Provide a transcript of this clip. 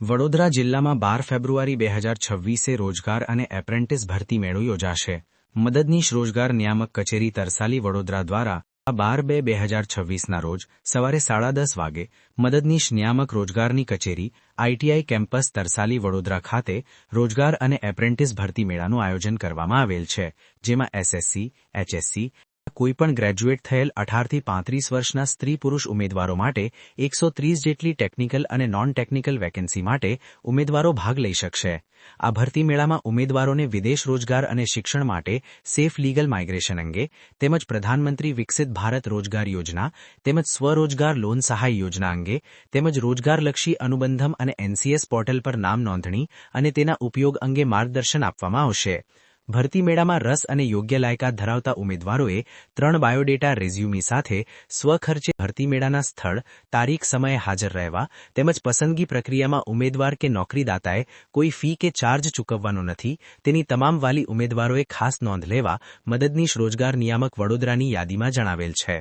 વડોદરા જિલ્લામાં 12 ફેબ્રુઆરી 2026 રોજગાર અને એપ્રેન્ટિસ ભરતી મેળો યોજાશે. મદદનીશ રોજગાર નિયામક કચેરી તરસાલી વડોદરા દ્વારા 12/2/2026ના રોજ સવારે 10:30 વાગે મદદનીશ નિયામક રોજગારની કચેરી આઈટીઆઈ કેમ્પસ તરસાલી વડોદરા ખાતે રોજગાર અને એપ્રેન્ટિસ ભરતી મેળાનું આયોજન કરવામાં આવેલ છે, જેમાં એસએસસી, એચએસસી કોઈપણ ગ્રેજ્યુએટ થયેલ 18 થી 35 વર્ષના સ્ત્રી પુરુષ ઉમેદવારો માટે 130 જેટલી ટેકનિકલ અને નોન ટેકનિકલ વેકેન્સી માટે ઉમેદવારો ભાગ લઈ શકશે. આ ભરતી મેળામાં ઉમેદવારોને વિદેશ રોજગાર અને શિક્ષણ માટે સેફ લીગલ માઇગ્રેશન અંગે તેમજ પ્રધાનમંત્રી વિકસિત ભારત રોજગાર યોજના તેમજ સ્વરોજગાર લોન સહાય યોજના અંગે તેમજ રોજગારલક્ષી અનુબંધમ અને એનસીએસ પોર્ટલ પર નામ નોંધણી અને તેના ઉપયોગ અંગે માર્ગદર્શન આપવામાં આવશે. ભરતી મેળામાં રસ અને યોગ્ય લાયકાત ધરાવતા ઉમેદવારોએ 3 બાયોડેટા રેઝ્યુમી સાથે સ્વખર્ચે ભરતી મેળાના સ્થળ, તારીખ, સમયે હાજર રહેવા તેમજ પસંદગી પ્રક્રિયામાં ઉમેદવાર કે નોકરીદાતાએ કોઈ ફી કે ચાર્જ ચૂકવવાનો નથી તેની તમામ વાલી ઉમેદવારોએ ખાસ નોંધ લેવા મદદનીશ રોજગાર નિયામક વડોદરાની યાદીમાં જણાવેલ છે.